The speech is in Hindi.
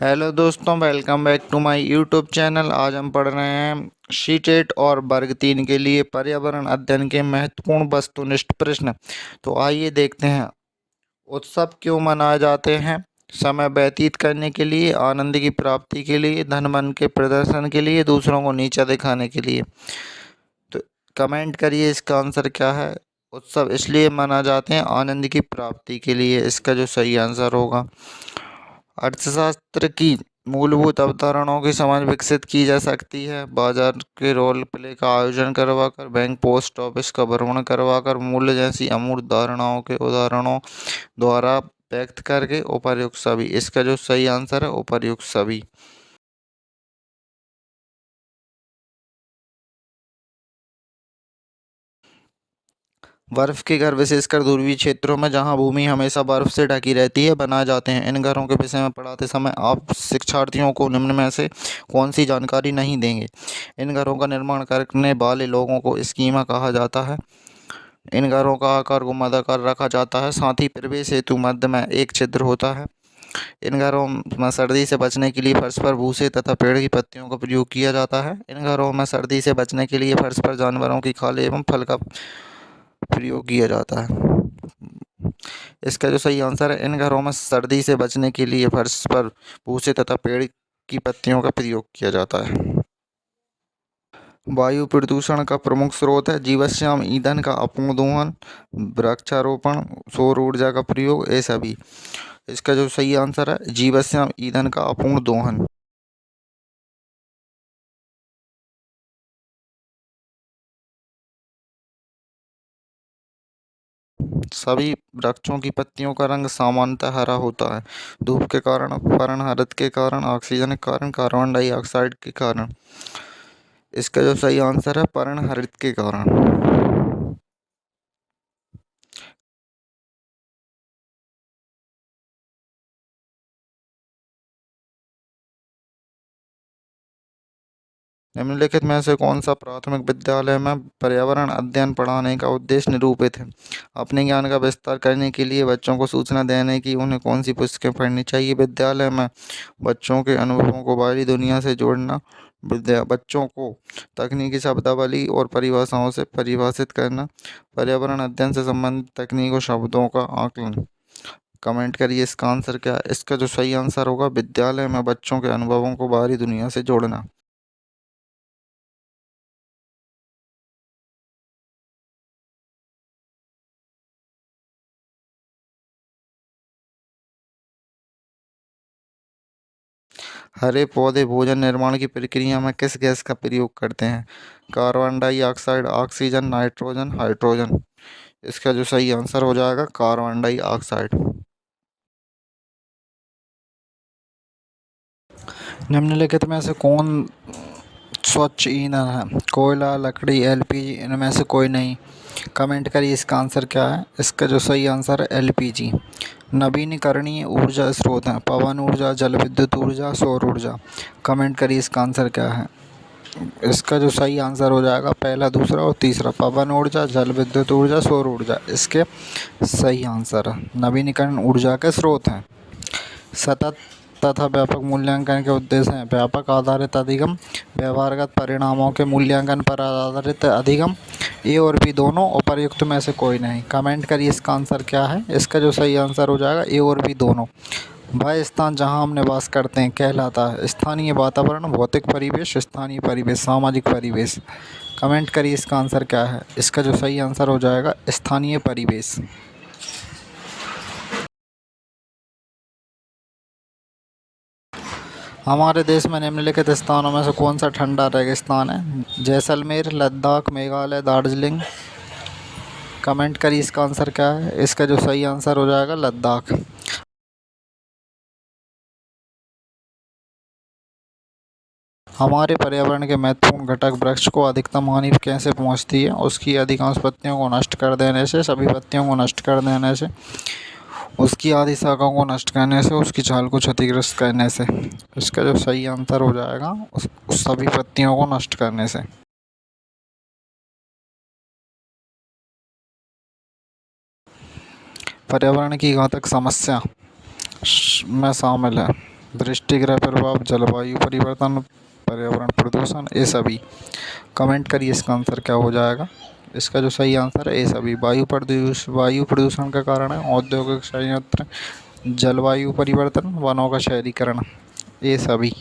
हेलो दोस्तों, welcome back to my YouTube channel. आज हम पढ़ रहे हैं शीटेट और वर्ग 3 के लिए पर्यावरण अध्ययन के महत्वपूर्ण वस्तुनिष्ठ प्रश्न। तो आइए देखते हैं। उत्सव क्यों मनाए जाते हैं? समय व्यतीत करने के लिए, आनंद की प्राप्ति के लिए, धन मन के प्रदर्शन के लिए, दूसरों को नीचा दिखाने के लिए। तो कमेंट करिए इसका आंसर क्या है। उत्सव इसलिए मनाए जाते हैं आनंद की प्राप्ति के लिए, इसका जो सही आंसर होगा। अर्थशास्त्र की मूलभूत अवधारणाओं की समझ विकसित की जा सकती है बाजार के रोल प्ले का आयोजन करवाकर, बैंक पोस्ट ऑफिस का भ्रमण करवाकर, मूल्य जैसी अमूर्त धारणाओं के उदाहरणों द्वारा व्यक्त करके। उपर्युक्त सभी, इसका जो सही आंसर है उपर्युक्त सभी। बर्फ के घर विशेषकर ध्रुवीय क्षेत्रों में जहां भूमि हमेशा बर्फ से ढकी रहती है बनाए जाते हैं। इन घरों के विषय में पढ़ाते समय आप शिक्षार्थियों को निम्न में से कौन सी जानकारी नहीं देंगे? इन घरों का निर्माण करने वाले लोगों को स्कीमा कहा जाता है। इन घरों का आकार घुमावदार रखा जाता है, साथ ही प्रवेश हेतु मध्य में एक छिद्र होता है। इन घरों में सर्दी से बचने के लिए फर्श पर भूसे तथा पेड़ की पत्तियों का प्रयोग किया जाता है। इन घरों में सर्दी से बचने के लिए फर्श पर जानवरों की खाल एवं फल का प्रयोग किया जाता है। इसका जो सही आंसर है, इन घरों में सर्दी से बचने के लिए फर्श पर भूसे तथा पेड़ की पत्तियों का प्रयोग किया जाता है। वायु प्रदूषण का प्रमुख स्रोत है जीवाश्म ईंधन का अपूर्ण दोहन, वृक्षारोपण, सौर ऊर्जा का प्रयोग, ये सभी। इसका जो सही आंसर है, जीवाश्म ईंधन का अपूर्ण दोहन। सभी वृक्षों की पत्तियों का रंग सामान्यतः हरा होता है। धूप के कारण, पर्णहरित के कारण, ऑक्सीजन के कारण, कार्बन डाइऑक्साइड के कारण। इसका जो सही आंसर है, पर्णहरित के कारण। निम्नलिखित में से कौन सा प्राथमिक विद्यालय में पर्यावरण अध्ययन पढ़ाने का उद्देश्य निरूपित है? अपने ज्ञान का विस्तार करने के लिए बच्चों को सूचना देने की उन्हें कौन सी पुस्तकें पढ़नी चाहिए? विद्यालय में बच्चों के अनुभवों को बाहरी दुनिया से जोड़ना, बच्चों को तकनीकी शब्दावली और परिभाषाओं से परिभाषित करना, पर्यावरण अध्ययन से संबंधित तकनीक और शब्दों का आकलन। कमेंट करिए इसका आंसर क्या है। इसका जो सही आंसर होगा, विद्यालय में बच्चों के अनुभवों को बाहरी दुनिया से जोड़ना। हरे पौधे भोजन निर्माण की प्रक्रिया में किस गैस का प्रयोग करते हैं? Carbon dioxide, oxygen, nitrogen, hydrogen. इसका जो सही आंसर हो जाएगा, कार्बन डाइऑक्साइड। निम्नलिखित में से कौन स्वच्छ ईंधन है? कोयला, लकड़ी, एलपीजी, इनमें से कोई नहीं। कमेंट करिए इसका आंसर क्या है। इसका जो सही आंसर है, एलपीजी। नवीनीकरणीय ऊर्जा स्रोत हैं पवन ऊर्जा, जल विद्युत ऊर्जा, सौर ऊर्जा। कमेंट करिए इसका आंसर क्या है। इसका जो सही आंसर हो जाएगा, पहला, दूसरा और तीसरा, पवन ऊर्जा, जल विद्युत ऊर्जा, सौर ऊर्जा। इसके सही आंसर है। नवीनीकरण ऊर्जा के स्रोत हैं। सतत तथा व्यापक मूल्यांकन के उद्देश्य हैं व्यापक आधारित अधिगम, व्यवहारगत परिणामों के मूल्यांकन पर आधारित अधिगम। ए और बी दोनों, उपर्युक्त में से कोई नहीं। कमेंट करिए इसका आंसर क्या है। इसका जो सही आंसर हो जाएगा, ए और बी दोनों। वह स्थान जहाँ हम निवास करते हैं कहलाता है स्थानीय वातावरण, भौतिक परिवेश, स्थानीय परिवेश, सामाजिक परिवेश। कमेंट करिए इसका आंसर क्या है। इसका जो सही आंसर हो जाएगा, स्थानीय परिवेश। हमारे देश में निम्नलिखित स्थानों में से कौन सा ठंडा रेगिस्तान है? जैसलमेर, लद्दाख, मेघालय, दार्जिलिंग। कमेंट करिए इसका आंसर क्या है। इसका जो सही आंसर हो जाएगा, लद्दाख। हमारे पर्यावरण के महत्वपूर्ण घटक वृक्ष को अधिकतम हानि कैसे पहुंचती है? उसकी अधिकांश पत्तियों को नष्ट कर देने से, सभी पत्तियों को नष्ट कर देने से, उसकी आधी शाखाओं को नष्ट करने से, उसकी छाल को क्षतिग्रस्त करने से। इसका जो सही आंसर हो जाएगा, उस सभी पत्तियों को नष्ट करने से। पर्यावरण की घातक समस्या में शामिल है दृष्टिगृह प्रभाव, जलवायु परिवर्तन, पर्यावरण प्रदूषण, ये सभी। कमेंट करिए इसका आंसर क्या हो जाएगा। इसका जो सही आंसर है ये सभी। वायु प्रदूषण का कारण है औद्योगिक संयंत्र, जलवायु परिवर्तन, वनों का शहरीकरण, ये सभी।